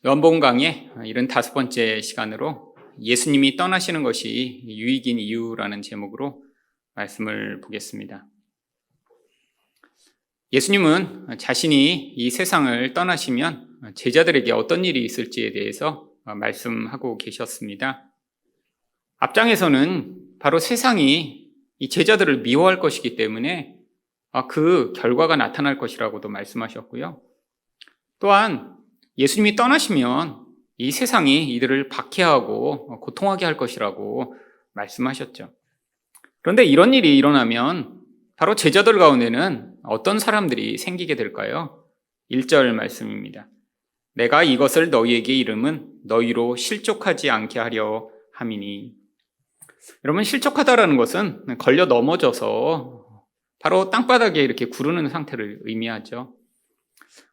요한복음 강의 75번째 시간으로 예수님이 떠나시는 것이 유익인 이유라는 제목으로 말씀을 보겠습니다. 예수님은 자신이 이 세상을 떠나시면 제자들에게 어떤 일이 있을지에 대해서 말씀하고 계셨습니다. 앞장에서는 바로 세상이 이 제자들을 미워할 것이기 때문에 그 결과가 나타날 것이라고도 말씀하셨고요. 또한 예수님이 떠나시면 이 세상이 이들을 박해하고 고통하게 할 것이라고 말씀하셨죠. 그런데 이런 일이 일어나면 바로 제자들 가운데는 어떤 사람들이 생기게 될까요? 1절 말씀입니다. 내가 이것을 너희에게 이름은 너희로 실족하지 않게 하려 함이니. 여러분, 실족하다라는 것은 걸려 넘어져서 바로 땅바닥에 이렇게 구르는 상태를 의미하죠.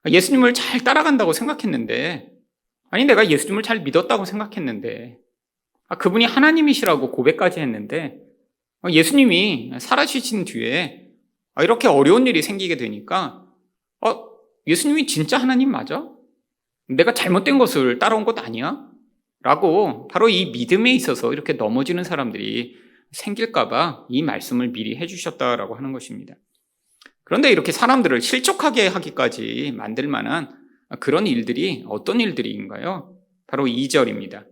예수님을 잘 따라간다고 생각했는데, 내가 예수님을 잘 믿었다고 생각했는데, 그분이 하나님이시라고 고백까지 했는데, 예수님이 사라지신 뒤에 이렇게 어려운 일이 생기게 되니까, 예수님이 진짜 하나님 맞아? 내가 잘못된 것을 따라온 것 아니야? 라고 바로 이 믿음에 있어서 이렇게 넘어지는 사람들이 생길까봐 이 말씀을 미리 해주셨다라고 하는 것입니다. 그런데 이렇게 사람들을 실족하게 하기까지 만들 만한 그런 일들이 어떤 일들인가요? 바로 2절입니다.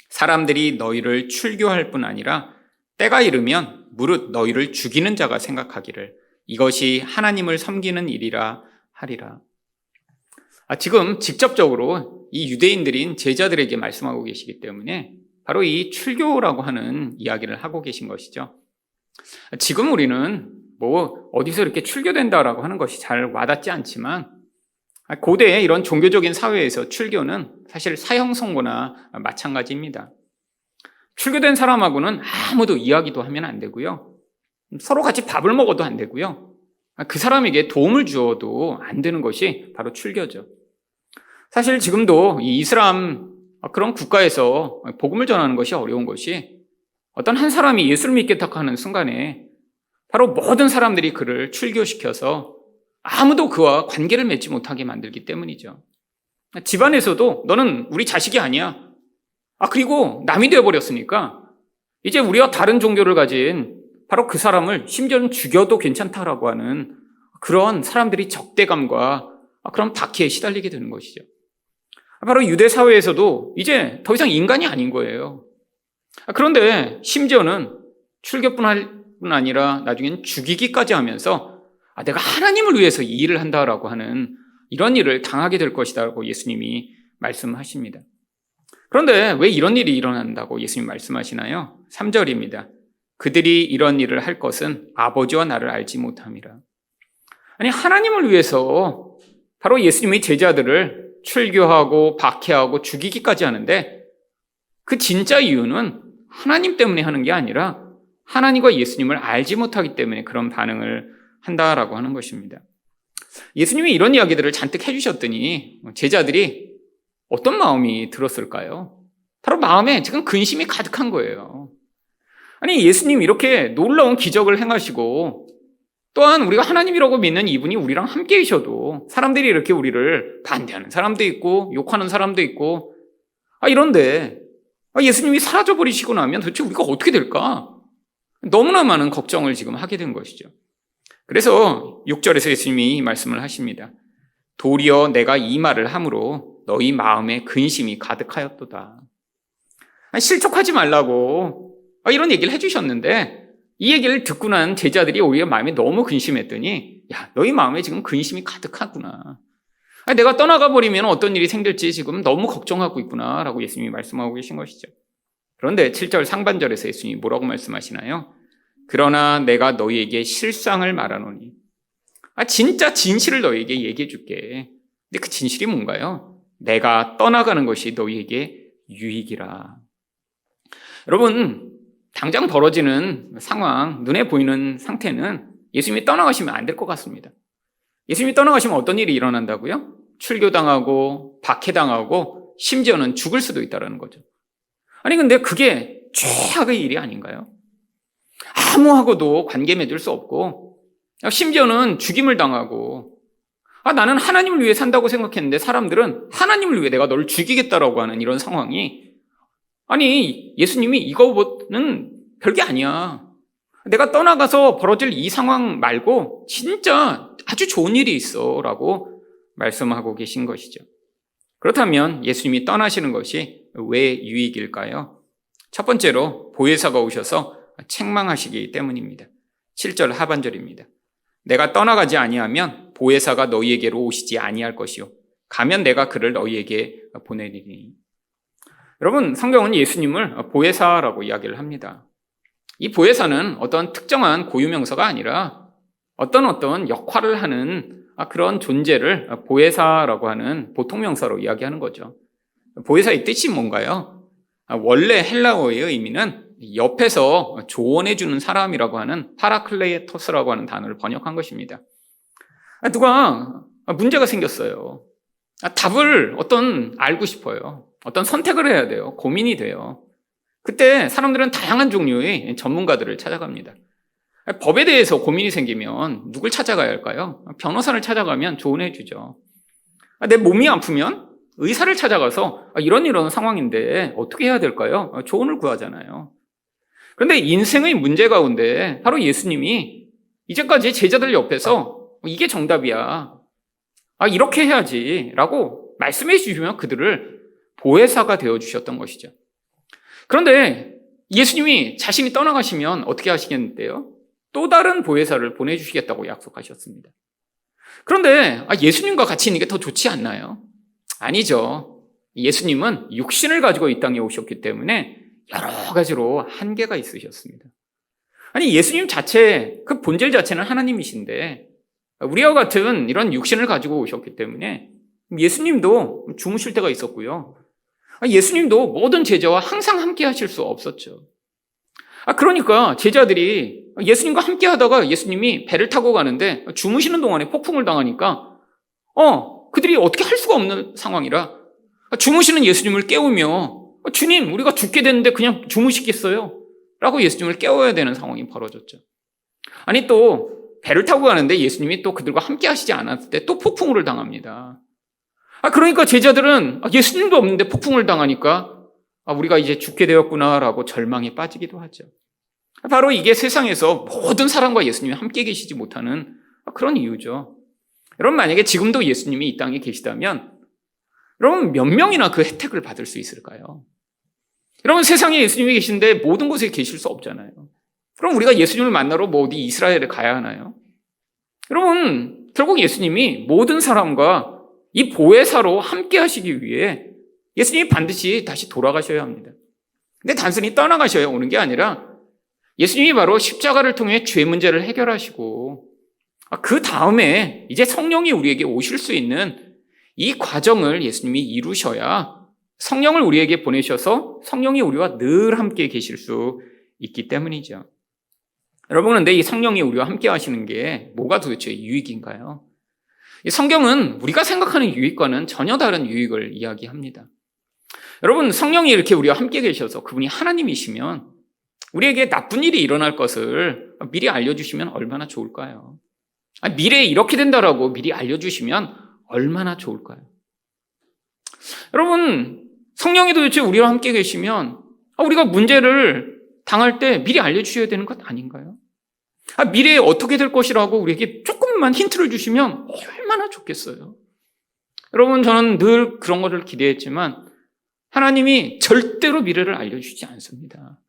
사람들이 너희를 출교할 뿐 아니라 때가 이르면 무릇 너희를 죽이는 자가 생각하기를 이것이 하나님을 섬기는 일이라 하리라. 지금 직접적으로 이 유대인들인 제자들에게 말씀하고 계시기 때문에 바로 이 출교라고 하는 이야기를 하고 계신 것이죠. 지금 우리는 어디서 이렇게 출교된다라고 하는 것이 잘 와닿지 않지만 고대의 이런 종교적인 사회에서 출교는 사실 사형선고나 마찬가지입니다. 출교된 사람하고는 아무도 이야기도 하면 안 되고요. 서로 같이 밥을 먹어도 안 되고요. 그 사람에게 도움을 주어도 안 되는 것이 바로 출교죠. 사실 지금도 이 이슬람 그런 국가에서 복음을 전하는 것이 어려운 것이 어떤 한 사람이 예수를 믿겠다고 하는 순간에 바로 모든 사람들이 그를 출교시켜서 아무도 그와 관계를 맺지 못하게 만들기 때문이죠. 집안에서도 너는 우리 자식이 아니야. 그리고 남이 되어버렸으니까 이제 우리와 다른 종교를 가진 바로 그 사람을 심지어는 죽여도 괜찮다라고 하는 그런 사람들이 적대감과 그런 박해에 시달리게 되는 것이죠. 바로 유대 사회에서도 이제 더 이상 인간이 아닌 거예요. 그런데 심지어는 출교뿐 아니라 나중엔 죽이기까지 하면서 내가 하나님을 위해서 이 일을 한다라고 하는 이런 일을 당하게 될 것이다라고 예수님이 말씀하십니다. 그런데 왜 이런 일이 일어난다고 예수님이 말씀하시나요? 3절입니다. 그들이 이런 일을 할 것은 아버지와 나를 알지 못함이라. 하나님을 위해서 바로 예수님이 제자들을 출교하고 박해하고 죽이기까지 하는데 그 진짜 이유는 하나님 때문에 하는 게 아니라 하나님과 예수님을 알지 못하기 때문에 그런 반응을 한다라고 하는 것입니다. 예수님이 이런 이야기들을 잔뜩 해주셨더니 제자들이 어떤 마음이 들었을까요? 바로 마음에 지금 근심이 가득한 거예요. 예수님 이렇게 놀라운 기적을 행하시고 또한 우리가 하나님이라고 믿는 이분이 우리랑 함께 계셔도 사람들이 이렇게 우리를 반대하는 사람도 있고 욕하는 사람도 있고 이런데 예수님이 사라져버리시고 나면 도대체 우리가 어떻게 될까? 너무나 많은 걱정을 지금 하게 된 것이죠. 그래서 6절에서 예수님이 말씀을 하십니다. 도리어 내가 이 말을 함으로 너희 마음에 근심이 가득하였도다. 실족하지 말라고 이런 얘기를 해주셨는데 이 얘기를 듣고 난 제자들이 오히려 마음에 너무 근심했더니 너희 마음에 지금 근심이 가득하구나. 내가 떠나가 버리면 어떤 일이 생길지 지금 너무 걱정하고 있구나 라고 예수님이 말씀하고 계신 것이죠. 그런데 7절 상반절에서 예수님이 뭐라고 말씀하시나요? 그러나 내가 너희에게 실상을 말하노니 진짜 진실을 너희에게 얘기해 줄게. 근데 그 진실이 뭔가요? 내가 떠나가는 것이 너희에게 유익이라. 여러분, 당장 벌어지는 상황, 눈에 보이는 상태는 예수님이 떠나가시면 안 될 것 같습니다. 예수님이 떠나가시면 어떤 일이 일어난다고요? 출교당하고 박해당하고 심지어는 죽을 수도 있다는 거죠. 근데 그게 최악의 일이 아닌가요? 아무하고도 관계 맺을 수 없고 심지어는 죽임을 당하고 나는 하나님을 위해 산다고 생각했는데 사람들은 하나님을 위해 내가 너를 죽이겠다라고 하는 이런 상황이, 아니 예수님이 이거는 별게 아니야. 내가 떠나가서 벌어질 이 상황 말고 진짜 아주 좋은 일이 있어 라고 말씀하고 계신 것이죠. 그렇다면 예수님이 떠나시는 것이 왜 유익일까요? 첫 번째로 보혜사가 오셔서 책망하시기 때문입니다. 7절 하반절입니다. 내가 떠나가지 아니하면 보혜사가 너희에게로 오시지 아니할 것이요 가면 내가 그를 너희에게 보내리니. 여러분, 성경은 예수님을 보혜사라고 이야기를 합니다. 이 보혜사는 어떤 특정한 고유명사가 아니라 어떤 역할을 하는 그런 존재를 보혜사라고 하는 보통명사로 이야기하는 거죠. 보혜사의 뜻이 뭔가요? 원래 헬라어의 의미는 옆에서 조언해주는 사람이라고 하는 파라클레토스라고 하는 단어를 번역한 것입니다. 누가 문제가 생겼어요. 답을 알고 싶어요. 어떤 선택을 해야 돼요. 고민이 돼요. 그때 사람들은 다양한 종류의 전문가들을 찾아갑니다. 법에 대해서 고민이 생기면 누굴 찾아가야 할까요? 변호사를 찾아가면 조언해 주죠. 내 몸이 아프면 의사를 찾아가서 이런 상황인데 어떻게 해야 될까요? 조언을 구하잖아요. 그런데 인생의 문제 가운데 바로 예수님이 이제까지 제자들 옆에서 이게 정답이야, 이렇게 해야지 라고 말씀해 주시면 그들을 보혜사가 되어주셨던 것이죠. 그런데 예수님이 자신이 떠나가시면 어떻게 하시겠는데요? 또 다른 보혜사를 보내주시겠다고 약속하셨습니다. 그런데 예수님과 같이 있는 게 더 좋지 않나요? 아니죠. 예수님은 육신을 가지고 이 땅에 오셨기 때문에 여러 가지로 한계가 있으셨습니다. 아니, 예수님 자체, 그 본질 자체는 하나님이신데 우리와 같은 이런 육신을 가지고 오셨기 때문에 예수님도 주무실 때가 있었고요. 예수님도 모든 제자와 항상 함께 하실 수 없었죠. 그러니까 제자들이 예수님과 함께 하다가 예수님이 배를 타고 가는데 주무시는 동안에 폭풍을 당하니까 그들이 어떻게 할 수가 없는 상황이라 주무시는 예수님을 깨우며 주님, 우리가 죽게 됐는데 그냥 주무시겠어요? 라고 예수님을 깨워야 되는 상황이 벌어졌죠. 아니, 또 배를 타고 가는데 예수님이 또 그들과 함께 하시지 않았을 때 또 폭풍을 당합니다. 그러니까 제자들은 예수님도 없는데 폭풍을 당하니까 우리가 이제 죽게 되었구나라고 절망에 빠지기도 하죠. 바로 이게 세상에서 모든 사람과 예수님이 함께 계시지 못하는 그런 이유죠. 여러분, 만약에 지금도 예수님이 이 땅에 계시다면 여러분 몇 명이나 그 혜택을 받을 수 있을까요? 여러분, 세상에 예수님이 계신데 모든 곳에 계실 수 없잖아요. 그럼 우리가 예수님을 만나러 어디 이스라엘에 가야 하나요? 여러분, 결국 예수님이 모든 사람과 이 보혜사로 함께 하시기 위해 예수님이 반드시 다시 돌아가셔야 합니다. 근데 단순히 떠나가셔야 오는 게 아니라 예수님이 바로 십자가를 통해 죄 문제를 해결하시고 그 다음에 이제 성령이 우리에게 오실 수 있는 이 과정을 예수님이 이루셔야 성령을 우리에게 보내셔서 성령이 우리와 늘 함께 계실 수 있기 때문이죠. 여러분, 근데 이 성령이 우리와 함께 하시는 게 뭐가 도대체 유익인가요? 이 성경은 우리가 생각하는 유익과는 전혀 다른 유익을 이야기합니다. 여러분, 성령이 이렇게 우리와 함께 계셔서 그분이 하나님이시면 우리에게 나쁜 일이 일어날 것을 미리 알려주시면 얼마나 좋을까요? 미래에 이렇게 된다라고 미리 알려주시면 얼마나 좋을까요? 여러분, 성령이 도대체 우리와 함께 계시면 우리가 문제를 당할 때 미리 알려주셔야 되는 것 아닌가요? 미래에 어떻게 될 것이라고 우리에게 조금만 힌트를 주시면 얼마나 좋겠어요. 여러분, 저는 늘 그런 것을 기대했지만 하나님이 절대로 미래를 알려주지 않습니다.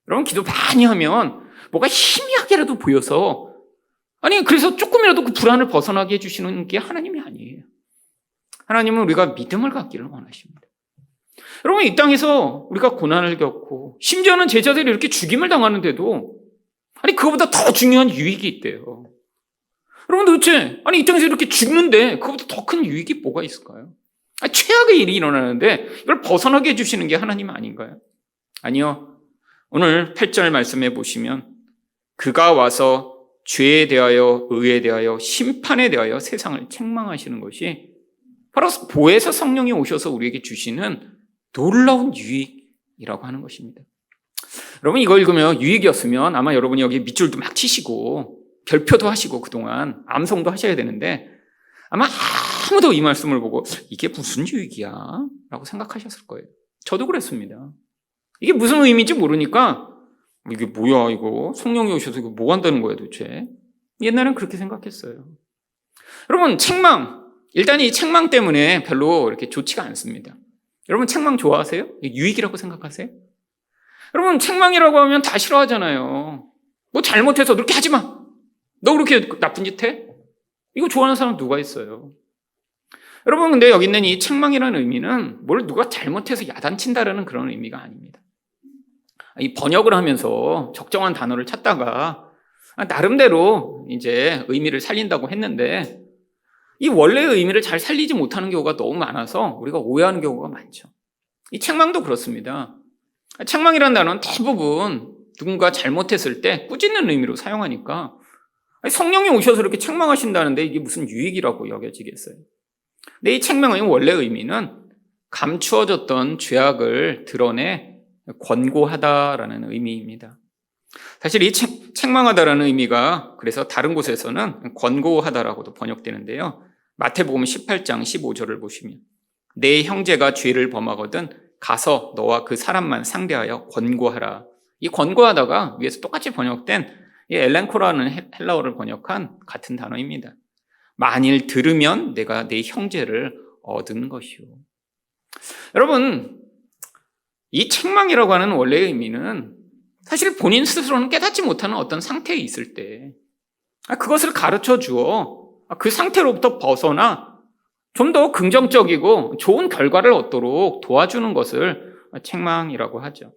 여러분, 기도 많이 하면 뭐가 희미하게라도 보여서 그래서 조금이라도 그 불안을 벗어나게 해주시는 게 하나님이 아니에요. 하나님은 우리가 믿음을 갖기를 원하십니다. 여러분, 이 땅에서 우리가 고난을 겪고 심지어는 제자들이 이렇게 죽임을 당하는데도 그거보다 더 중요한 유익이 있대요. 여러분, 도대체 이 땅에서 이렇게 죽는데 그거보다 더 큰 유익이 뭐가 있을까요? 최악의 일이 일어나는데 이걸 벗어나게 해주시는 게 하나님 아닌가요? 아니요. 오늘 8절 말씀해 보시면 그가 와서 죄에 대하여 의에 대하여 심판에 대하여 세상을 책망하시는 것이 바로 보혜사 성령이 오셔서 우리에게 주시는 놀라운 유익이라고 하는 것입니다. 여러분, 이거 읽으면 유익이었으면 아마 여러분이 여기 밑줄도 막 치시고 별표도 하시고 그동안 암송도 하셔야 되는데 아마 아무도 이 말씀을 보고 이게 무슨 유익이야? 라고 생각하셨을 거예요. 저도 그랬습니다. 이게 무슨 의미인지 모르니까 이게 뭐야 이거 성령이 오셔서 이거 뭐 한다는 거야 도대체. 옛날엔 그렇게 생각했어요. 여러분 책망, 일단 이 책망 때문에 별로 이렇게 좋지가 않습니다. 여러분 책망 좋아하세요? 유익이라고 생각하세요? 여러분 책망이라고 하면 다 싫어하잖아요. 뭐 잘못해서 그렇게 하지 마. 너 그렇게 나쁜 짓 해? 이거 좋아하는 사람 누가 있어요? 여러분 근데 여기 있는 이 책망이라는 의미는 뭘 누가 잘못해서 야단친다라는 그런 의미가 아닙니다. 이 번역을 하면서 적정한 단어를 찾다가 나름대로 이제 의미를 살린다고 했는데 이 원래의 의미를 잘 살리지 못하는 경우가 너무 많아서 우리가 오해하는 경우가 많죠. 이 책망도 그렇습니다. 책망이라는 단어는 대부분 누군가 잘못했을 때 꾸짖는 의미로 사용하니까 성령이 오셔서 이렇게 책망하신다는데 이게 무슨 유익이라고 여겨지겠어요. 근데 이 책망의 원래 의미는 감추어졌던 죄악을 드러내 권고하다라는 의미입니다. 사실 이 책망하다라는 의미가 그래서 다른 곳에서는 권고하다라고도 번역되는데요. 마태복음 18장 15절을 보시면 내 형제가 죄를 범하거든 가서 너와 그 사람만 상대하여 권고하라. 이 권고하다가 위에서 똑같이 번역된 이 엘렌코라는 헬라어를 번역한 같은 단어입니다. 만일 들으면 내가 내 형제를 얻은 것이요. 여러분 이 책망이라고 하는 원래의 의미는 사실 본인 스스로는 깨닫지 못하는 어떤 상태에 있을 때 그것을 가르쳐 주어 그 상태로부터 벗어나 좀 더 긍정적이고 좋은 결과를 얻도록 도와주는 것을 책망이라고 하죠.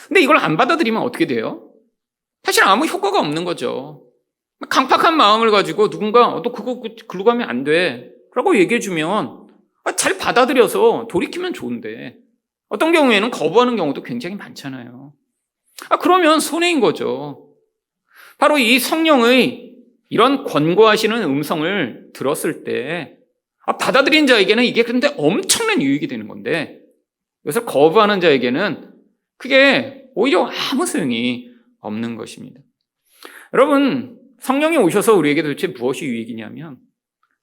근데 이걸 안 받아들이면 어떻게 돼요? 사실 아무 효과가 없는 거죠. 강팍한 마음을 가지고 누군가 너 그거 글로 가면 안 돼 라고 얘기해 주면 잘 받아들여서 돌이키면 좋은데 어떤 경우에는 거부하는 경우도 굉장히 많잖아요. 그러면 손해인 거죠. 바로 이 성령의 이런 권고하시는 음성을 들었을 때 받아들인 자에게는 이게 그런데 엄청난 유익이 되는 건데 이것을 거부하는 자에게는 그게 오히려 아무 소용이 없는 것입니다. 여러분 성령이 오셔서 우리에게 도대체 무엇이 유익이냐면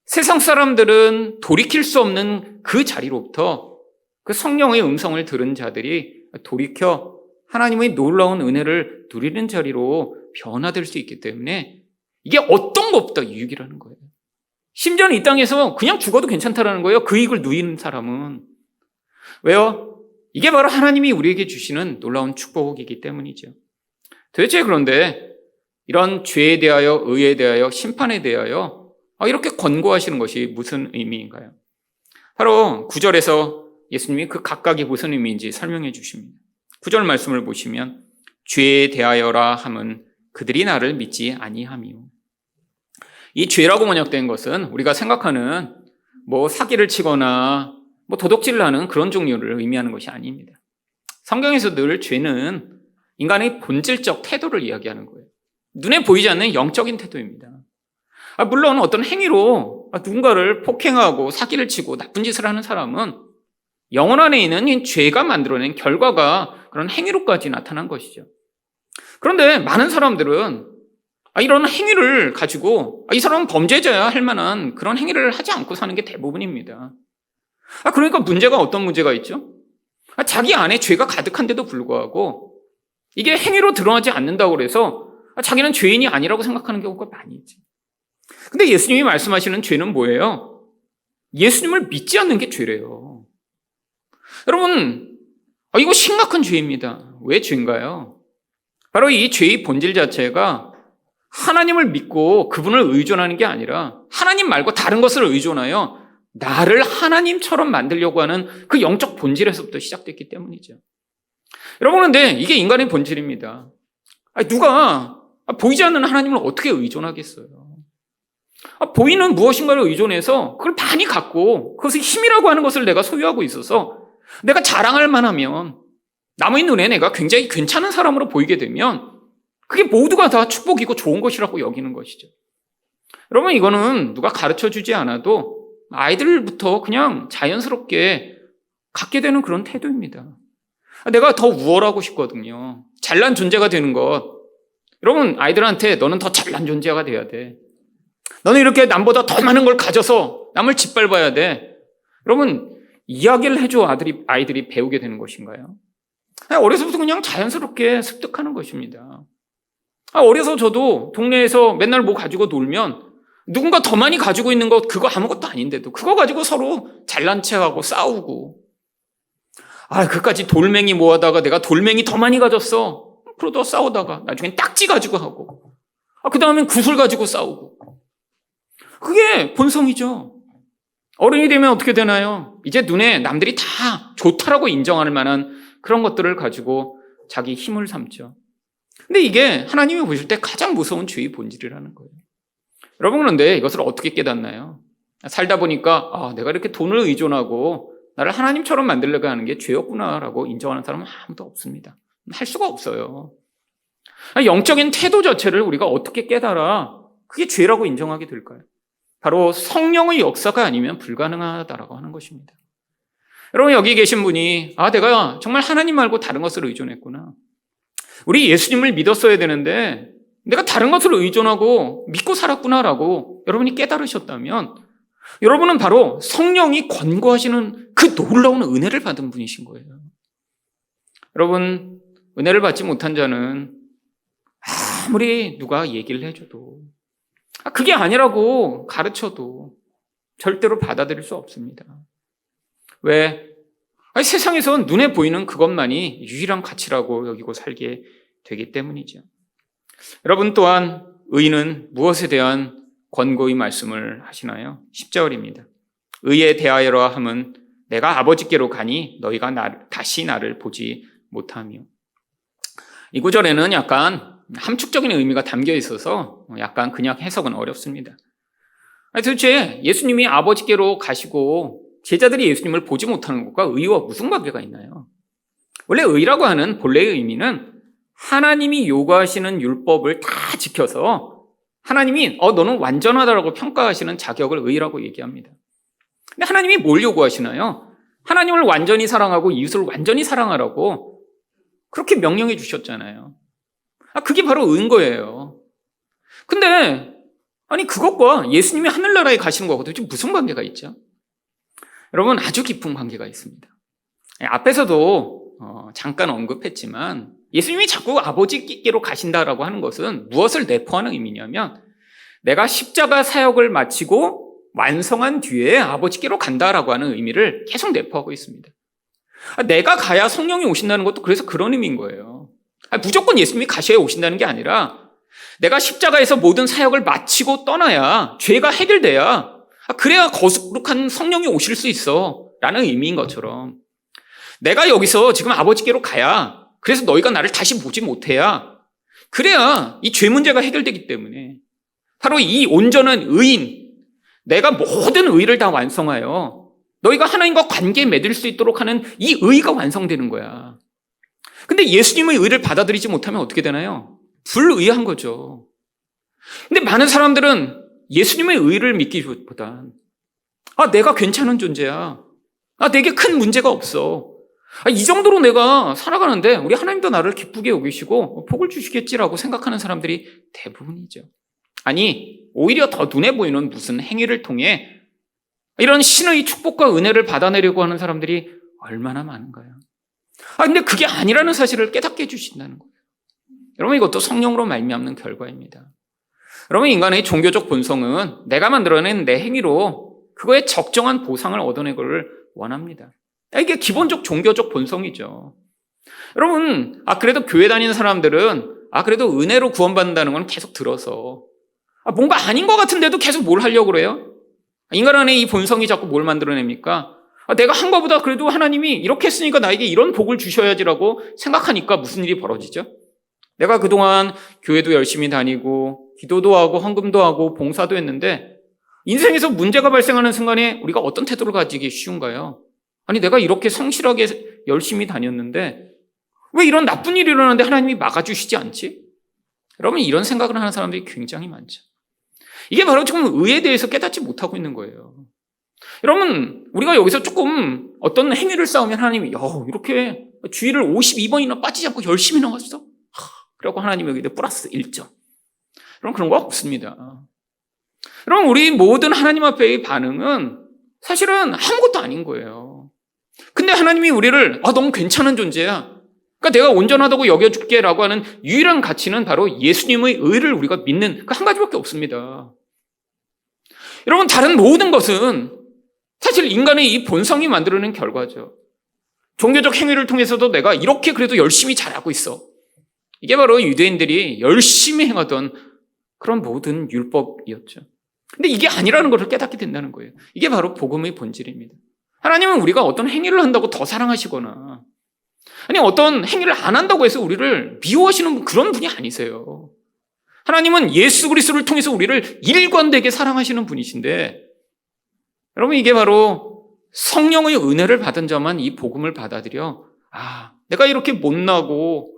세상 사람들은 돌이킬 수 없는 그 자리로부터 그 성령의 음성을 들은 자들이 돌이켜 하나님의 놀라운 은혜를 누리는 자리로 변화될 수 있기 때문에 이게 어떤 것보다 유익이라는 거예요. 심지어는 이 땅에서 그냥 죽어도 괜찮다라는 거예요. 그 이익을 누리는 사람은. 왜요? 이게 바로 하나님이 우리에게 주시는 놀라운 축복이기 때문이죠. 도대체 그런데 이런 죄에 대하여, 의에 대하여, 심판에 대하여 이렇게 권고하시는 것이 무슨 의미인가요? 바로 9절에서 예수님이 그 각각이 무슨 의미인지 설명해 주십니다. 9절 말씀을 보시면 죄에 대하여라 함은 그들이 나를 믿지 아니함이요. 이 죄라고 번역된 것은 우리가 생각하는 사기를 치거나 도둑질을 하는 그런 종류를 의미하는 것이 아닙니다. 성경에서 늘 죄는 인간의 본질적 태도를 이야기하는 거예요. 눈에 보이지 않는 영적인 태도입니다. 물론 어떤 행위로 누군가를 폭행하고 사기를 치고 나쁜 짓을 하는 사람은 영혼 안에 있는 이 죄가 만들어낸 결과가 그런 행위로까지 나타난 것이죠. 그런데 많은 사람들은 이런 행위를 가지고 이 사람은 범죄자야 할 만한 그런 행위를 하지 않고 사는 게 대부분입니다. 그러니까 문제가 어떤 문제가 있죠? 자기 안에 죄가 가득한데도 불구하고 이게 행위로 드러나지 않는다고 해서 자기는 죄인이 아니라고 생각하는 경우가 많이 있지. 근데 예수님이 말씀하시는 죄는 뭐예요? 예수님을 믿지 않는 게 죄래요. 여러분, 이거 심각한 죄입니다. 왜 죄인가요? 바로 이 죄의 본질 자체가 하나님을 믿고 그분을 의존하는 게 아니라 하나님 말고 다른 것을 의존하여 나를 하나님처럼 만들려고 하는 그 영적 본질에서부터 시작됐기 때문이죠. 여러분, 근데 이게 인간의 본질입니다. 누가 보이지 않는 하나님을 어떻게 의존하겠어요? 보이는 무엇인가를 의존해서 그걸 많이 갖고 그것을 힘이라고 하는 것을 내가 소유하고 있어서 내가 자랑할 만하면 남의 눈에 내가 굉장히 괜찮은 사람으로 보이게 되면 그게 모두가 다 축복이고 좋은 것이라고 여기는 것이죠. 여러분, 이거는 누가 가르쳐주지 않아도 아이들부터 그냥 자연스럽게 갖게 되는 그런 태도입니다. 내가 더 우월하고 싶거든요. 잘난 존재가 되는 것. 여러분, 아이들한테 너는 더 잘난 존재가 돼야 돼. 너는 이렇게 남보다 더 많은 걸 가져서 남을 짓밟아야 돼. 여러분, 이야기를 해줘 아이들이 배우게 되는 것인가요? 어려서부터 그냥 자연스럽게 습득하는 것입니다. 어려서 저도 동네에서 맨날 뭐 가지고 놀면 누군가 더 많이 가지고 있는 것 그거 아무것도 아닌데도 그거 가지고 서로 잘난 체하고 싸우고, 그까지 돌멩이 모아다가 내가 돌멩이 더 많이 가졌어. 그러다 싸우다가 나중엔 딱지 가지고 하고, 그 다음엔 구슬 가지고 싸우고. 그게 본성이죠. 어른이 되면 어떻게 되나요? 이제 눈에 남들이 다 좋다라고 인정할 만한 그런 것들을 가지고 자기 힘을 삼죠. 근데 이게 하나님이 보실 때 가장 무서운 죄의 본질이라는 거예요. 여러분, 그런데 이것을 어떻게 깨닫나요? 살다 보니까 내가 이렇게 돈을 의존하고 나를 하나님처럼 만들려고 하는 게 죄였구나라고 인정하는 사람은 아무도 없습니다. 할 수가 없어요. 영적인 태도 자체를 우리가 어떻게 깨달아 그게 죄라고 인정하게 될까요? 바로 성령의 역사가 아니면 불가능하다라고 하는 것입니다. 여러분, 여기 계신 분이 내가 정말 하나님 말고 다른 것을 의존했구나. 우리 예수님을 믿었어야 되는데 내가 다른 것을 의존하고 믿고 살았구나라고 여러분이 깨달으셨다면 여러분은 바로 성령이 권고하시는 그 놀라운 은혜를 받은 분이신 거예요. 여러분, 은혜를 받지 못한 자는 아무리 누가 얘기를 해줘도 그게 아니라고 가르쳐도 절대로 받아들일 수 없습니다. 왜? 세상에선 눈에 보이는 그것만이 유일한 가치라고 여기고 살게 되기 때문이죠. 여러분 또한 의인은 무엇에 대한 권고의 말씀을 하시나요? 10절입니다. 의에 대하여라 함은 내가 아버지께로 가니 너희가 다시 나를 보지 못하며. 이 구절에는 약간 함축적인 의미가 담겨 있어서 약간 그냥 해석은 어렵습니다. 도대체 예수님이 아버지께로 가시고 제자들이 예수님을 보지 못하는 것과 의와 무슨 관계가 있나요? 원래 의라고 하는 본래의 의미는 하나님이 요구하시는 율법을 다 지켜서 하나님이 너는 완전하다라고 평가하시는 자격을 의라고 얘기합니다. 근데 하나님이 뭘 요구하시나요? 하나님을 완전히 사랑하고 이웃을 완전히 사랑하라고 그렇게 명령해 주셨잖아요. 그게 바로 의인 거예요. 근데 그것과 예수님이 하늘나라에 가시는 거하고 도대체 무슨 관계가 있죠? 여러분, 아주 깊은 관계가 있습니다. 앞에서도 잠깐 언급했지만 예수님이 자꾸 아버지께로 가신다라고 하는 것은 무엇을 내포하는 의미냐면 내가 십자가 사역을 마치고 완성한 뒤에 아버지께로 간다라고 하는 의미를 계속 내포하고 있습니다. 내가 가야 성령이 오신다는 것도 그래서 그런 의미인 거예요. 무조건 예수님이 가셔야 오신다는 게 아니라 내가 십자가에서 모든 사역을 마치고 떠나야 죄가 해결돼야 그래야 거룩한 성령이 오실 수 있어 라는 의미인 것처럼 내가 여기서 지금 아버지께로 가야 그래서 너희가 나를 다시 보지 못해야 그래야 이 죄 문제가 해결되기 때문에 바로 이 온전한 의인 내가 모든 의를 다 완성하여 너희가 하나님과 관계에 맺을 수 있도록 하는 이 의가 완성되는 거야. 근데 예수님의 의를 받아들이지 못하면 어떻게 되나요? 불의한 거죠. 근데 많은 사람들은 예수님의 의를 믿기보단 내가 괜찮은 존재야. 내게 큰 문제가 없어. 이 정도로 내가 살아가는데 우리 하나님도 나를 기쁘게 여기시고 복을 주시겠지라고 생각하는 사람들이 대부분이죠. 오히려 더 눈에 보이는 무슨 행위를 통해 이런 신의 축복과 은혜를 받아내려고 하는 사람들이 얼마나 많은가요? 근데 그게 아니라는 사실을 깨닫게 해주신다는 거예요. 여러분, 이것도 성령으로 말미암는 결과입니다. 여러분, 인간의 종교적 본성은 내가 만들어낸 내 행위로 그거에 적정한 보상을 얻어내기를 원합니다. 이게 기본적 종교적 본성이죠. 여러분, 그래도 교회 다니는 사람들은 그래도 은혜로 구원받는다는 건 계속 들어서 뭔가 아닌 것 같은데도 계속 뭘 하려고 그래요? 인간 안에 이 본성이 자꾸 뭘 만들어냅니까? 내가 한 것보다 그래도 하나님이 이렇게 했으니까 나에게 이런 복을 주셔야지라고 생각하니까 무슨 일이 벌어지죠? 내가 그동안 교회도 열심히 다니고 기도도 하고 헌금도 하고 봉사도 했는데 인생에서 문제가 발생하는 순간에 우리가 어떤 태도를 가지기 쉬운가요? 내가 이렇게 성실하게 열심히 다녔는데 왜 이런 나쁜 일이 일어나는데 하나님이 막아주시지 않지? 여러분, 이런 생각을 하는 사람들이 굉장히 많죠. 이게 바로 지금 의에 대해서 깨닫지 못하고 있는 거예요. 여러분, 우리가 여기서 조금 어떤 행위를 쌓으면 하나님이 이렇게 주의를 52번이나 빠지지 않고 열심히 나왔어? 그리고 하나님이 여기다 플러스 1점. 그럼 그런 거 없습니다. 그럼 우리 모든 하나님 앞에의 반응은 사실은 아무것도 아닌 거예요. 근데 하나님이 우리를 너무 괜찮은 존재야. 그러니까 내가 온전하다고 여겨줄게 라고 하는 유일한 가치는 바로 예수님의 의를 우리가 믿는 그 한 가지밖에 없습니다. 여러분, 다른 모든 것은 사실 인간의 이 본성이 만들어낸 결과죠. 종교적 행위를 통해서도 내가 이렇게 그래도 열심히 잘하고 있어. 이게 바로 유대인들이 열심히 행하던 그런 모든 율법이었죠. 근데 이게 아니라는 것을 깨닫게 된다는 거예요. 이게 바로 복음의 본질입니다. 하나님은 우리가 어떤 행위를 한다고 더 사랑하시거나, 아니 어떤 행위를 안 한다고 해서 우리를 미워하시는 그런 분이 아니세요. 하나님은 예수 그리스도를 통해서 우리를 일관되게 사랑하시는 분이신데, 여러분, 이게 바로 성령의 은혜를 받은 자만 이 복음을 받아들여 내가 이렇게 못나고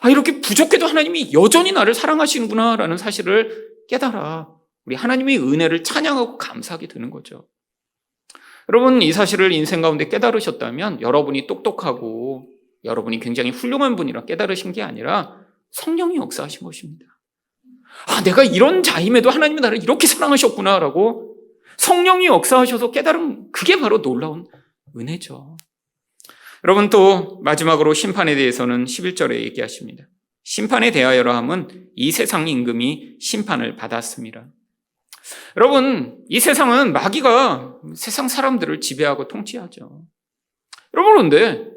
이렇게 부족해도 하나님이 여전히 나를 사랑하시는구나 라는 사실을 깨달아 우리 하나님의 은혜를 찬양하고 감사하게 되는 거죠. 여러분, 이 사실을 인생 가운데 깨달으셨다면 여러분이 똑똑하고 여러분이 굉장히 훌륭한 분이라 깨달으신 게 아니라 성령이 역사하신 것입니다. 내가 이런 자임에도 하나님이 나를 이렇게 사랑하셨구나라고 성령이 역사하셔서 깨달은, 그게 바로 놀라운 은혜죠. 여러분, 또 마지막으로 심판에 대해서는 11절에 얘기하십니다. 심판에 대하여라 함은 이 세상 임금이 심판을 받았습니다. 여러분, 이 세상은 마귀가 세상 사람들을 지배하고 통치하죠. 여러분, 그런데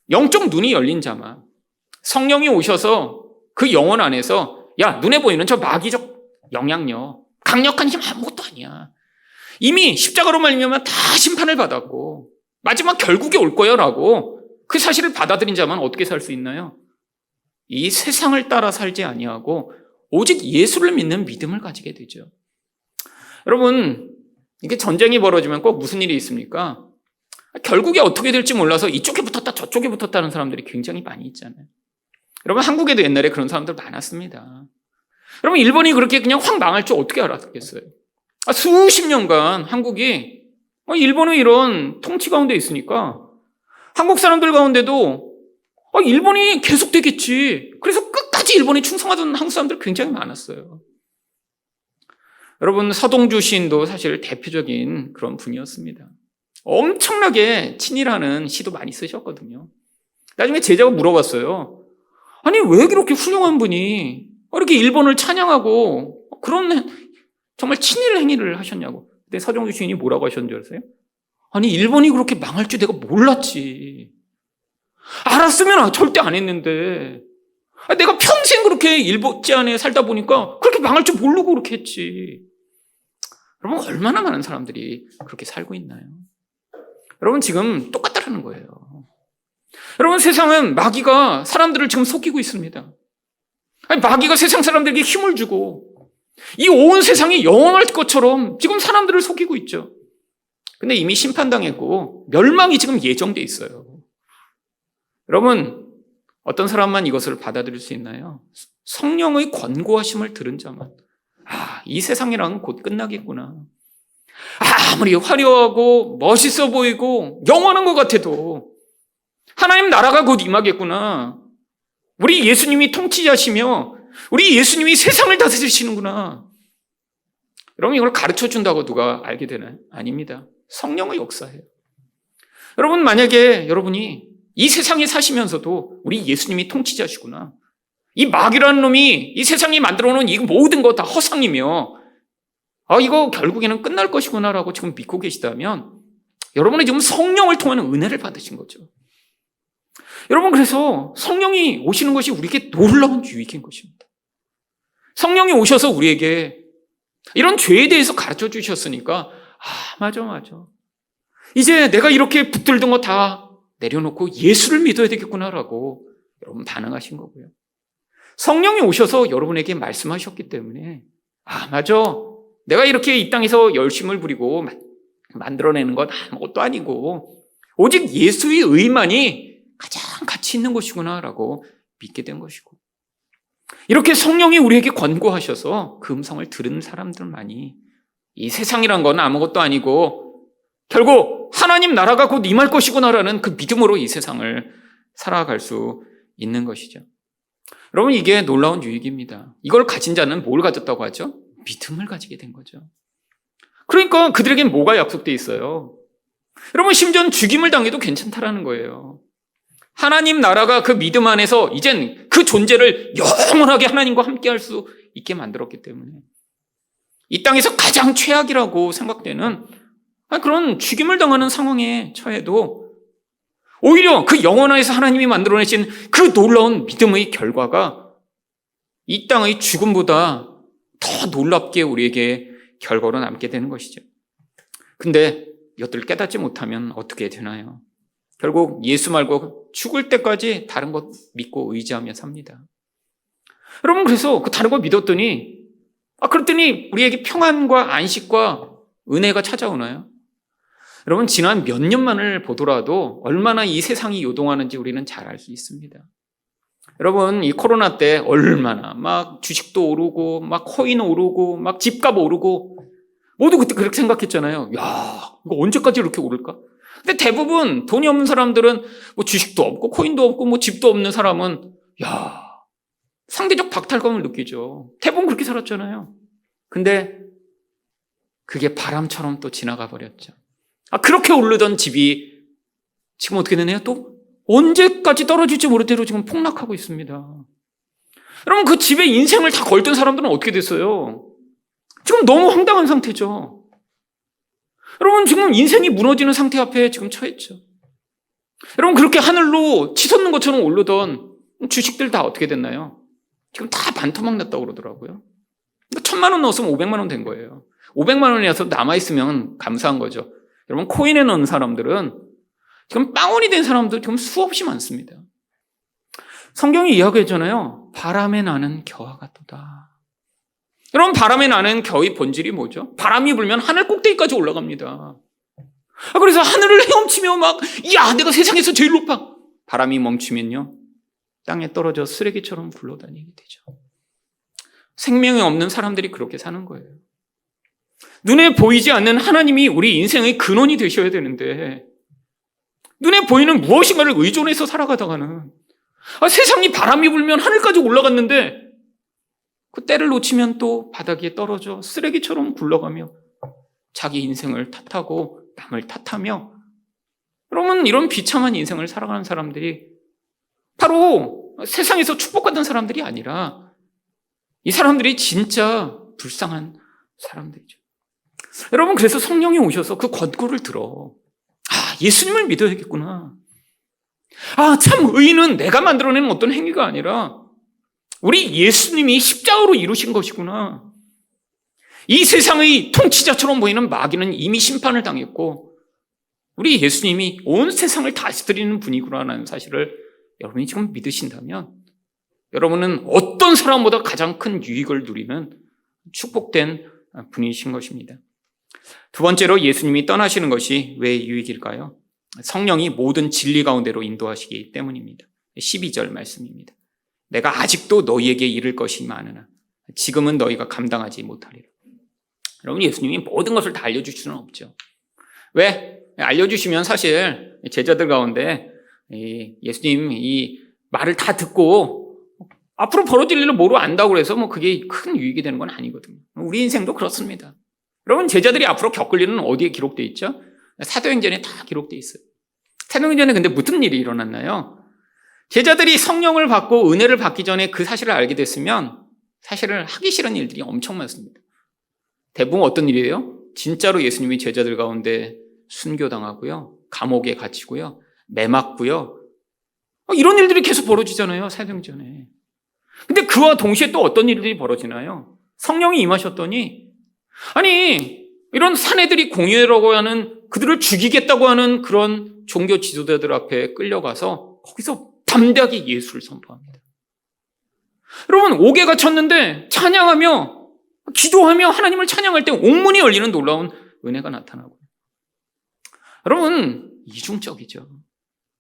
영적 눈이 열린 자만, 성령이 오셔서 그 영혼 안에서 눈에 보이는 저 마귀적 영향력, 강력한 힘 아무것도 아니야. 이미 십자가로 말미암아 다 심판을 받았고 마지막 결국에 올 거야라고 그 사실을 받아들인 자만 어떻게 살 수 있나요? 이 세상을 따라 살지 아니하고 오직 예수를 믿는 믿음을 가지게 되죠. 여러분, 이게 전쟁이 벌어지면 꼭 무슨 일이 있습니까? 결국에 어떻게 될지 몰라서 이쪽에 붙었다 저쪽에 붙었다는 사람들이 굉장히 많이 있잖아요. 여러분, 한국에도 옛날에 그런 사람들 많았습니다. 여러분, 일본이 그렇게 그냥 확 망할 줄 어떻게 알았겠어요? 수십 년간 한국이 일본의 이런 통치 가운데 있으니까 한국 사람들 가운데도 일본이 계속 되겠지. 그래서 끝까지 일본에 충성하던 한국 사람들 굉장히 많았어요. 여러분, 서동주 시인도 사실 대표적인 그런 분이었습니다. 엄청나게 친일하는 시도 많이 쓰셨거든요. 나중에 제자가 물어봤어요. 아니, 왜 그렇게 훌륭한 분이 이렇게 일본을 찬양하고 그런 정말 친일 행위를 하셨냐고. 근데 서정주 시인이 뭐라고 하셨는 줄 아세요? 아니, 일본이 그렇게 망할 줄 내가 몰랐지. 알았으면 절대 안 했는데, 내가 평생 그렇게 일본제 안에 살다 보니까 그렇게 망할 줄 모르고 그렇게 했지. 여러분, 얼마나 많은 사람들이 그렇게 살고 있나요? 여러분, 지금 똑같다라는 거예요. 여러분, 세상은 마귀가 사람들을 지금 속이고 있습니다. 마귀가 세상 사람들에게 힘을 주고 이 온 세상이 영원할 것처럼 지금 사람들을 속이고 있죠. 근데 이미 심판당했고 멸망이 지금 예정돼 있어요. 여러분, 어떤 사람만 이것을 받아들일 수 있나요? 성령의 권고하심을 들은 자만. 이 세상이랑은 곧 끝나겠구나. 아무리 화려하고 멋있어 보이고 영원한 것 같아도 하나님 나라가 곧 임하겠구나. 우리 예수님이 통치자시며 우리 예수님이 세상을 다스리시는구나. 여러분, 이걸 가르쳐준다고 누가 알게 되나요? 아닙니다. 성령의 역사예요. 여러분, 만약에 여러분이 이 세상에 사시면서도 우리 예수님이 통치자시구나, 이 마귀라는 놈이 이 세상이 만들어놓은 이 모든 거 다 허상이며 이거 결국에는 끝날 것이구나라고 지금 믿고 계시다면 여러분은 지금 성령을 통하는 은혜를 받으신 거죠. 여러분, 그래서 성령이 오시는 것이 우리에게 놀라운 유익인 것입니다. 성령이 오셔서 우리에게 이런 죄에 대해서 가르쳐 주셨으니까 맞아. 이제 내가 이렇게 붙들던 거 다 내려놓고 예수를 믿어야 되겠구나라고 여러분 반응하신 거고요. 성령이 오셔서 여러분에게 말씀하셨기 때문에 맞아. 내가 이렇게 이 땅에서 열심을 부리고 만들어내는 건 아무것도 아니고 오직 예수의 의만이 가장 가치 있는 것이구나라고 믿게 된 것이고, 이렇게 성령이 우리에게 권고하셔서 그 음성을 들은 사람들만이 이 세상이란 건 아무것도 아니고 결국 하나님 나라가 곧 임할 것이구나라는 그 믿음으로 이 세상을 살아갈 수 있는 것이죠. 여러분, 이게 놀라운 유익입니다. 이걸 가진 자는 뭘 가졌다고 하죠? 믿음을 가지게 된 거죠. 그러니까 그들에겐 뭐가 약속돼 있어요? 여러분, 심지어는 죽임을 당해도 괜찮다라는 거예요. 하나님 나라가 그 믿음 안에서 이젠 그 존재를 영원하게 하나님과 함께 할 수 있게 만들었기 때문에 이 땅에서 가장 최악이라고 생각되는 그런 죽임을 당하는 상황에 처해도 오히려 그 영원에서 하나님이 만들어내신 그 놀라운 믿음의 결과가 이 땅의 죽음보다 더 놀랍게 우리에게 결과로 남게 되는 것이죠. 근데 이것들을 깨닫지 못하면 어떻게 되나요? 결국 예수 말고 죽을 때까지 다른 것 믿고 의지하며 삽니다. 여러분, 그래서 그 다른 거 믿었더니 그랬더니 우리에게 평안과 안식과 은혜가 찾아오나요? 여러분, 지난 몇 년만을 보더라도 얼마나 이 세상이 요동하는지 우리는 잘 알 수 있습니다. 여러분, 이 코로나 때 얼마나 막 주식도 오르고 막 코인 오르고 막 집값 오르고 모두 그때 그렇게 생각했잖아요. 야, 이거 언제까지 이렇게 오를까? 근데 대부분 돈이 없는 사람들은 뭐 주식도 없고 코인도 없고 뭐 집도 없는 사람은 상대적 박탈감을 느끼죠. 대부분 그렇게 살았잖아요. 근데 그게 바람처럼 또 지나가 버렸죠. 그렇게 오르던 집이 지금 어떻게 되나요? 또 언제까지 떨어질지 모를 대로 지금 폭락하고 있습니다. 여러분, 그 집에 인생을 다 걸던 사람들은 어떻게 됐어요? 지금 너무 황당한 상태죠. 여러분, 지금 인생이 무너지는 상태 앞에 지금 처했죠. 여러분, 그렇게 하늘로 치솟는 것처럼 오르던 주식들 다 어떻게 됐나요? 지금 다 반토막 났다고 그러더라고요. 1,000만 원 넣었으면 500만 원 된 거예요. 500만 원이라서 남아있으면 감사한 거죠. 여러분, 코인에 넣은 사람들은 지금 빵원이 된 사람도 지금 수없이 많습니다. 성경이 이야기했잖아요. 바람에 나는 겨와 같도다. 여러분, 바람에 나는 겨의 본질이 뭐죠? 바람이 불면 하늘 꼭대기까지 올라갑니다. 그래서 하늘을 헤엄치며 내가 세상에서 제일 높아. 바람이 멈추면요, 땅에 떨어져 쓰레기처럼 굴러다니게 되죠. 생명이 없는 사람들이 그렇게 사는 거예요. 눈에 보이지 않는 하나님이 우리 인생의 근원이 되셔야 되는데 눈에 보이는 무엇인가를 의존해서 살아가다가는 세상이 바람이 불면 하늘까지 올라갔는데 그 때를 놓치면 또 바닥에 떨어져 쓰레기처럼 굴러가며 자기 인생을 탓하고 남을 탓하며, 여러분, 이런 비참한 인생을 살아가는 사람들이 바로 세상에서 축복받은 사람들이 아니라 이 사람들이 진짜 불쌍한 사람들이죠. 여러분, 그래서 성령이 오셔서 그 권고를 들어. 예수님을 믿어야겠구나. 참 의인은 내가 만들어내는 어떤 행위가 아니라 우리 예수님이 십자가로 이루신 것이구나. 이 세상의 통치자처럼 보이는 마귀는 이미 심판을 당했고 우리 예수님이 온 세상을 다스리는 분이구나라는 사실을 여러분이 지금 믿으신다면 여러분은 어떤 사람보다 가장 큰 유익을 누리는 축복된 분이신 것입니다. 두 번째로, 예수님이 떠나시는 것이 왜 유익일까요? 성령이 모든 진리 가운데로 인도하시기 때문입니다. 12절 말씀입니다. 내가 아직도 너희에게 이를 것이 많으나 지금은 너희가 감당하지 못하리라. 여러분, 예수님이 모든 것을 다 알려줄 수는 없죠. 왜? 알려주시면 사실 제자들 가운데 예수님 이 말을 다 듣고 앞으로 벌어질 일을 뭐로 안다고 해서 그게 큰 유익이 되는 건 아니거든요. 우리 인생도 그렇습니다. 여러분, 제자들이 앞으로 겪을 일은 어디에 기록되어 있죠? 사도행전에 다 기록되어 있어요. 사도행전에 근데 무슨 일이 일어났나요? 제자들이 성령을 받고 은혜를 받기 전에 그 사실을 알게 됐으면 사실은 하기 싫은 일들이 엄청 많습니다. 대부분 어떤 일이에요? 진짜로 예수님이 제자들 가운데 순교당하고요, 감옥에 갇히고요, 매맞고요, 이런 일들이 계속 벌어지잖아요, 사도행전에. 근데 그와 동시에 또 어떤 일들이 벌어지나요? 성령이 임하셨더니 이런 사내들이 공유라고 하는, 그들을 죽이겠다고 하는 그런 종교 지도자들 앞에 끌려가서 거기서 담대하게 예수를 선포합니다. 여러분, 옥에 갇혔는데 찬양하며 기도하며 하나님을 찬양할 때 옥문이 열리는 놀라운 은혜가 나타나고, 여러분, 이중적이죠.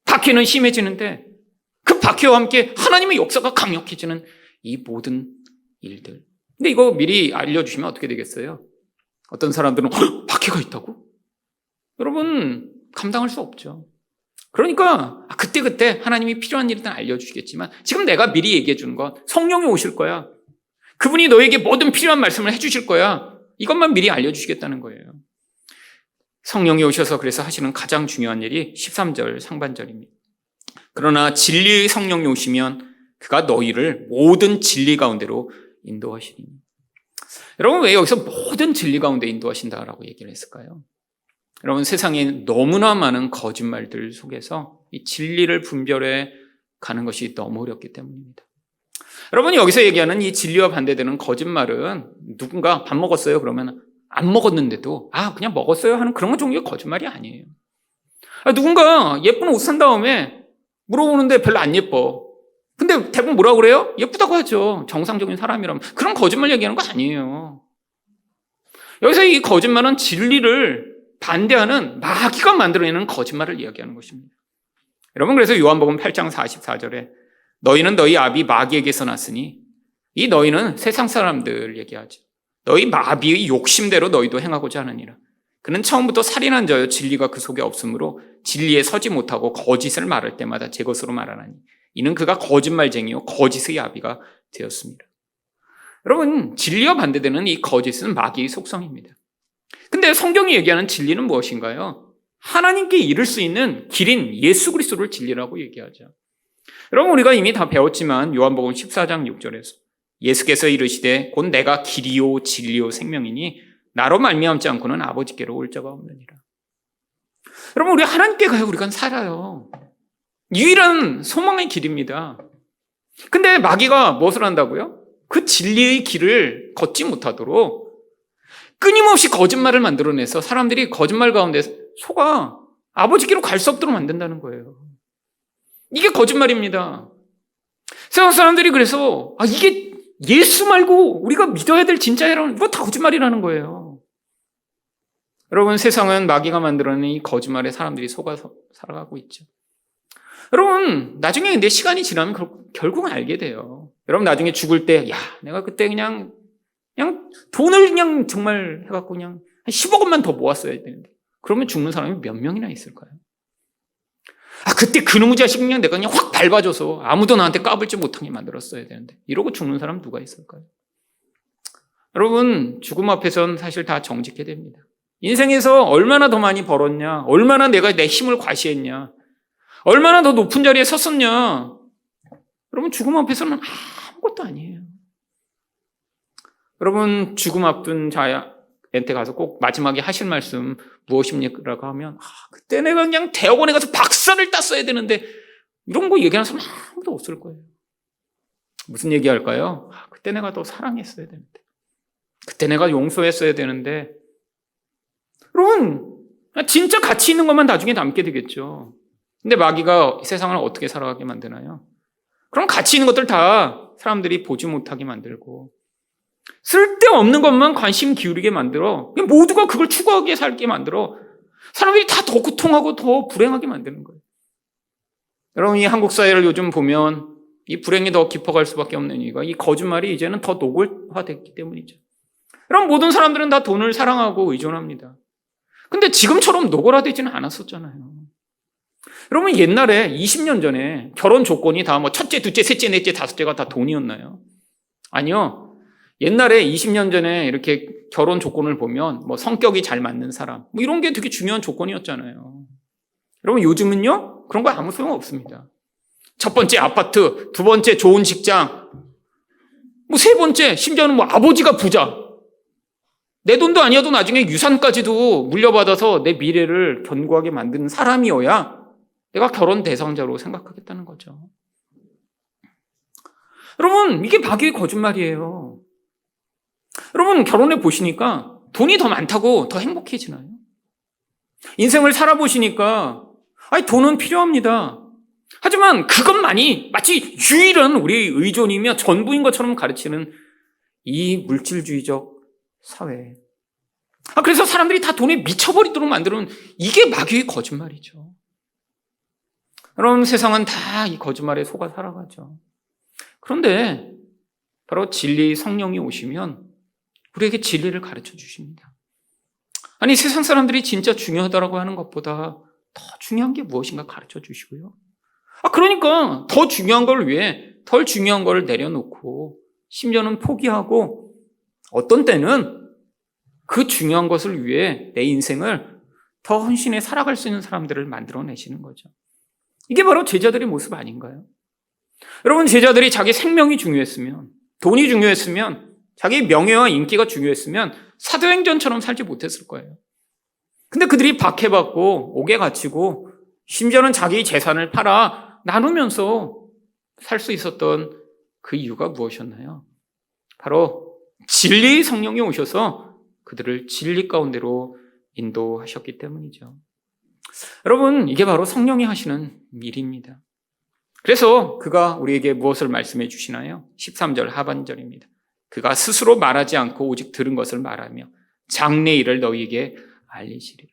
박해는 심해지는데 그 박해와 함께 하나님의 역사가 강력해지는 이 모든 일들. 근데 이거 미리 알려주시면 어떻게 되겠어요? 어떤 사람들은 박해가 있다고? 여러분, 감당할 수 없죠. 그러니까 그때 하나님이 필요한 일은 알려주시겠지만 지금 내가 미리 얘기해 주는 건 성령이 오실 거야. 그분이 너에게 모든 필요한 말씀을 해주실 거야. 이것만 미리 알려주시겠다는 거예요. 성령이 오셔서 그래서 하시는 가장 중요한 일이 13절 상반절입니다. 그러나 진리의 성령이 오시면 그가 너희를 모든 진리 가운데로 인도하시리니. 여러분, 왜 여기서 모든 진리 가운데 인도하신다라고 얘기를 했을까요? 여러분, 세상에 너무나 많은 거짓말들 속에서 이 진리를 분별해 가는 것이 너무 어렵기 때문입니다. 여러분이 여기서 얘기하는 이 진리와 반대되는 거짓말은 누군가 밥 먹었어요? 그러면 안 먹었는데도 그냥 먹었어요 하는 그런 종류의 거짓말이 아니에요. 누군가 예쁜 옷 산 다음에 물어보는데 별로 안 예뻐. 근데 대부분 뭐라고 그래요? 예쁘다고 하죠. 정상적인 사람이라면. 그런 거짓말 얘기하는 거 아니에요. 여기서 이 거짓말은 진리를 반대하는 마귀가 만들어내는 거짓말을 이야기하는 것입니다. 여러분, 그래서 요한복음 8장 44절에 너희는 너희 아비 마귀에게서 났으니, 이 너희는 세상 사람들 얘기하지. 너희 마귀의 욕심대로 너희도 행하고자 하느니라. 그는 처음부터 살인한 자여 진리가 그 속에 없으므로 진리에 서지 못하고 거짓을 말할 때마다 제 것으로 말하나니 이는 그가 거짓말쟁이요 거짓의 아비가 되었습니다. 여러분, 진리와 반대되는 이 거짓은 마귀의 속성입니다. 근데 성경이 얘기하는 진리는 무엇인가요? 하나님께 이를 수 있는 길인 예수 그리스도를 진리라고 얘기하죠. 여러분, 우리가 이미 다 배웠지만 요한복음 14장 6절에서 예수께서 이르시되 곧 내가 길이요 진리요 생명이니 나로 말미암지 않고는 아버지께로 올 자가 없느니라. 여러분, 우리 하나님께 가야 우리가 살아요. 유일한 소망의 길입니다. 근데 마귀가 무엇을 한다고요? 그 진리의 길을 걷지 못하도록 끊임없이 거짓말을 만들어내서 사람들이 거짓말 가운데 속아 아버지께로 갈 수 없도록 만든다는 거예요. 이게 거짓말입니다. 세상 사람들이 그래서 이게 예수 말고 우리가 믿어야 될 진짜라는 이거 다 거짓말이라는 거예요. 여러분, 세상은 마귀가 만들어낸 이 거짓말에 사람들이 속아서 살아가고 있죠. 여러분, 나중에 근데 시간이 지나면 결국은 알게 돼요. 여러분, 나중에 죽을 때 내가 그때 그냥 돈을 그냥 정말 해갖고 그냥 한 10억 원만 더 모았어야 되는데 그러면 죽는 사람이 몇 명이나 있을까요? 그때 그놈의 자식 그냥 내가 그냥 확 밟아줘서 아무도 나한테 까불지 못하게 만들었어야 되는데 이러고 죽는 사람 누가 있을까요? 여러분, 죽음 앞에선 사실 다 정직해야 됩니다. 인생에서 얼마나 더 많이 벌었냐, 얼마나 내가 내 힘을 과시했냐, 얼마나 더 높은 자리에 섰었냐, 여러분, 죽음 앞에서는 아무것도 아니에요. 여러분, 죽음 앞둔 자한테 가서 꼭 마지막에 하실 말씀 무엇입니까? 하면 그때 내가 그냥 대학원에 가서 박사를 땄어야 되는데 이런 거 얘기하는 사람 아무도 없을 거예요. 무슨 얘기할까요? 그때 내가 더 사랑했어야 되는데, 그때 내가 용서했어야 되는데. 여러분, 진짜 가치 있는 것만 나중에 남게 되겠죠. 근데 마귀가 세상을 어떻게 살아가게 만드나요? 그럼 가치 있는 것들 다 사람들이 보지 못하게 만들고 쓸데없는 것만 관심 기울이게 만들어 모두가 그걸 추구하게 살게 만들어 사람들이 다 더 고통하고 더 불행하게 만드는 거예요. 여러분, 이 한국 사회를 요즘 보면 이 불행이 더 깊어갈 수밖에 없는 이유가 이 거짓말이 이제는 더 노골화됐기 때문이죠. 여러분, 모든 사람들은 다 돈을 사랑하고 의존합니다. 근데 지금처럼 노골화되지는 않았었잖아요. 여러분, 옛날에 20년 전에 결혼 조건이 다 첫째, 둘째, 셋째, 넷째, 다섯째가 다 돈이었나요? 아니요. 옛날에 20년 전에 이렇게 결혼 조건을 보면 성격이 잘 맞는 사람 이런 게 되게 중요한 조건이었잖아요. 여러분, 요즘은요 그런 거 아무 소용 없습니다. 첫 번째 아파트, 두 번째 좋은 직장, 세 번째 심지어는 아버지가 부자, 내 돈도 아니어도 나중에 유산까지도 물려받아서 내 미래를 견고하게 만드는 사람이어야 내가 결혼 대상자로 생각하겠다는 거죠. 여러분, 이게 마귀의 거짓말이에요. 여러분, 결혼해 보시니까 돈이 더 많다고 더 행복해지나요? 인생을 살아보시니까 돈은 필요합니다. 하지만 그것만이 마치 유일한 우리의 의존이며 전부인 것처럼 가르치는 이 물질주의적 사회. 그래서 사람들이 다 돈에 미쳐버리도록 만드는 이게 마귀의 거짓말이죠. 여러분, 세상은 다 이 거짓말에 속아 살아가죠. 그런데 바로 진리 성령이 오시면 우리에게 진리를 가르쳐 주십니다. 아니, 세상 사람들이 진짜 중요하다고 하는 것보다 더 중요한 게 무엇인가 가르쳐 주시고요. 그러니까 더 중요한 걸 위해 덜 중요한 걸 내려놓고 심지어는 포기하고 어떤 때는 그 중요한 것을 위해 내 인생을 더 헌신해 살아갈 수 있는 사람들을 만들어내시는 거죠. 이게 바로 제자들의 모습 아닌가요? 여러분, 제자들이 자기 생명이 중요했으면, 돈이 중요했으면, 자기 명예와 인기가 중요했으면 사도행전처럼 살지 못했을 거예요. 근데 그들이 박해받고 옥에 갇히고 심지어는 자기 재산을 팔아 나누면서 살 수 있었던 그 이유가 무엇이었나요? 바로 진리의 성령이 오셔서 그들을 진리 가운데로 인도하셨기 때문이죠. 여러분, 이게 바로 성령이 하시는 일입니다. 그래서 그가 우리에게 무엇을 말씀해 주시나요? 13절 하반절입니다. 그가 스스로 말하지 않고 오직 들은 것을 말하며 장래일을 너희에게 알리시리라.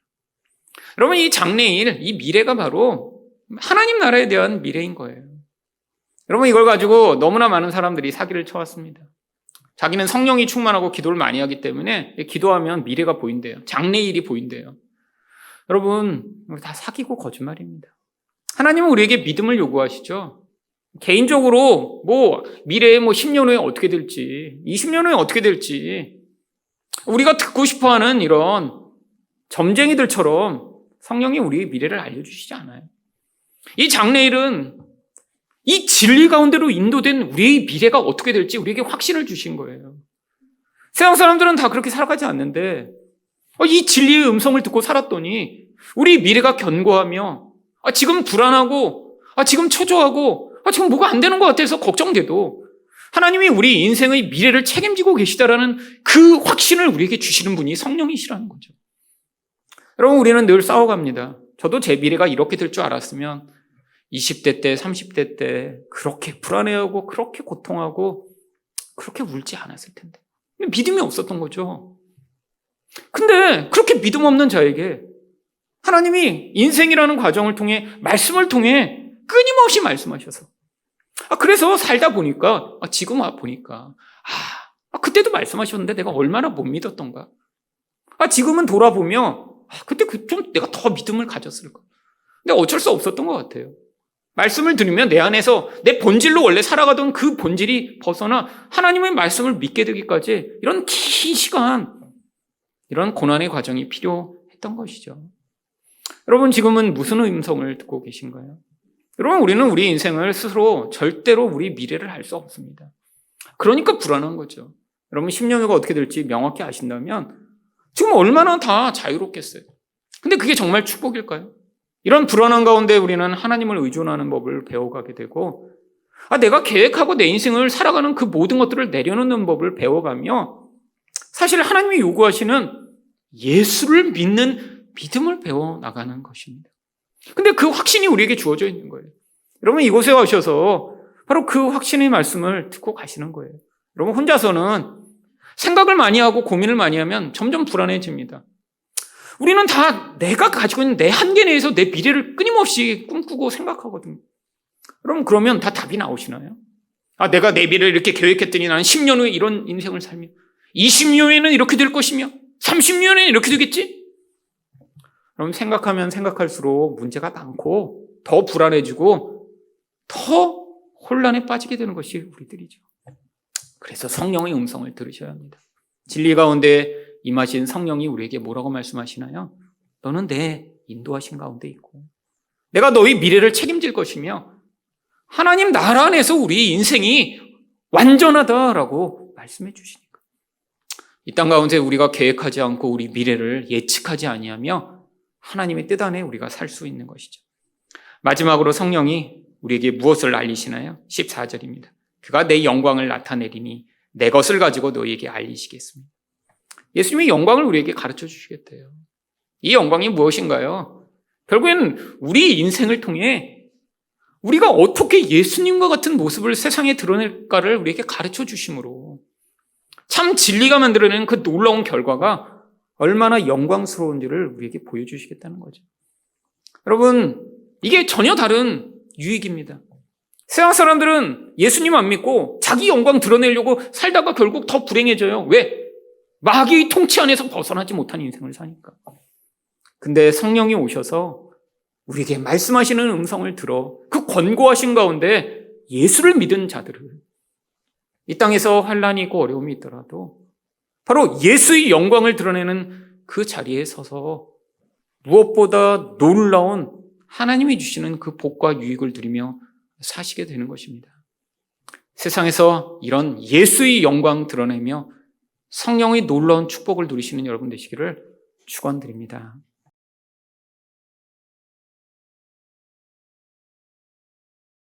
여러분, 이 장래일, 이 미래가 바로 하나님 나라에 대한 미래인 거예요. 여러분, 이걸 가지고 너무나 많은 사람들이 사기를 쳐왔습니다. 자기는 성령이 충만하고 기도를 많이 하기 때문에 기도하면 미래가 보인대요. 장래일이 보인대요. 여러분, 다 사기고 거짓말입니다. 하나님은 우리에게 믿음을 요구하시죠. 개인적으로 미래에 10년 후에 어떻게 될지, 20년 후에 어떻게 될지 우리가 듣고 싶어하는 이런 점쟁이들처럼 성령이 우리의 미래를 알려주시지 않아요. 이 장래일은 이 진리 가운데로 인도된 우리의 미래가 어떻게 될지 우리에게 확신을 주신 거예요. 세상 사람들은 다 그렇게 살아가지 않는데 이 진리의 음성을 듣고 살았더니 우리 미래가 견고하며 지금 불안하고 지금 초조하고 지금 뭐가 안 되는 것 같아서 걱정돼도 하나님이 우리 인생의 미래를 책임지고 계시다라는 그 확신을 우리에게 주시는 분이 성령이시라는 거죠. 여러분, 우리는 늘 싸워갑니다. 저도 제 미래가 이렇게 될 줄 알았으면 20대 때, 30대 때 그렇게 불안해하고 그렇게 고통하고 그렇게 울지 않았을 텐데. 믿음이 없었던 거죠. 근데 그렇게 믿음 없는 자에게 하나님이 인생이라는 과정을 통해 말씀을 통해 끊임없이 말씀하셔서 그래서 살다 보니까 지금 보니까 그때도 말씀하셨는데 내가 얼마나 못 믿었던가. 지금은 돌아보며 그때 좀 내가 더 믿음을 가졌을까. 근데 어쩔 수 없었던 것 같아요. 말씀을 들으면 내 안에서 내 본질로 원래 살아가던 그 본질이 벗어나 하나님의 말씀을 믿게 되기까지 이런 긴 시간, 이런 고난의 과정이 필요했던 것이죠. 여러분, 지금은 무슨 음성을 듣고 계신가요? 여러분, 우리는 우리 인생을 스스로 절대로 우리 미래를 알 수 없습니다. 그러니까 불안한 거죠. 여러분, 10년 후가 어떻게 될지 명확히 아신다면 지금 얼마나 다 자유롭겠어요. 근데 그게 정말 축복일까요? 이런 불안한 가운데 우리는 하나님을 의존하는 법을 배워가게 되고 내가 계획하고 내 인생을 살아가는 그 모든 것들을 내려놓는 법을 배워가며 사실 하나님이 요구하시는 예수를 믿는 믿음을 배워나가는 것입니다. 근데 그 확신이 우리에게 주어져 있는 거예요. 여러분, 이곳에 오셔서 바로 그 확신의 말씀을 듣고 가시는 거예요. 여러분, 혼자서는 생각을 많이 하고 고민을 많이 하면 점점 불안해집니다. 우리는 다 내가 가지고 있는 내 한계 내에서 내 미래를 끊임없이 꿈꾸고 생각하거든요. 여러분, 그러면 다 답이 나오시나요? 내가 내 미래를 이렇게 계획했더니 나는 10년 후에 이런 인생을 살며 20년 후에는 이렇게 될 것이며 30년 후에는 이렇게 되겠지? 여러분, 생각하면 생각할수록 문제가 많고 더 불안해지고 더 혼란에 빠지게 되는 것이 우리들이죠. 그래서 성령의 음성을 들으셔야 합니다. 진리 가운데 임하신 성령이 우리에게 뭐라고 말씀하시나요? 너는 내 인도하신 가운데 있고 내가 너희 미래를 책임질 것이며 하나님 나라 안에서 우리 인생이 완전하다라고 말씀해 주시니까 이 땅 가운데 우리가 계획하지 않고 우리 미래를 예측하지 아니하며 하나님의 뜻 안에 우리가 살 수 있는 것이죠. 마지막으로 성령이 우리에게 무엇을 알리시나요? 14절입니다. 그가 내 영광을 나타내리니 내 것을 가지고 너희에게 알리시겠습니다. 예수님의 영광을 우리에게 가르쳐 주시겠대요. 이 영광이 무엇인가요? 결국에는 우리 인생을 통해 우리가 어떻게 예수님과 같은 모습을 세상에 드러낼까를 우리에게 가르쳐 주심으로 참 진리가 만들어내는 그 놀라운 결과가 얼마나 영광스러운지를 우리에게 보여주시겠다는 거죠. 여러분, 이게 전혀 다른 유익입니다. 세상 사람들은 예수님 안 믿고 자기 영광 드러내려고 살다가 결국 더 불행해져요. 왜? 마귀의 통치 안에서 벗어나지 못한 인생을 사니까. 근데 성령이 오셔서 우리에게 말씀하시는 음성을 들어 그 권고하신 가운데 예수를 믿은 자들을 이 땅에서 환난이 있고 어려움이 있더라도 바로 예수의 영광을 드러내는 그 자리에 서서 무엇보다 놀라운 하나님이 주시는 그 복과 유익을 누리며 사시게 되는 것입니다. 세상에서 이런 예수의 영광 드러내며 성령의 놀라운 축복을 누리시는 여러분 되시기를 축원드립니다.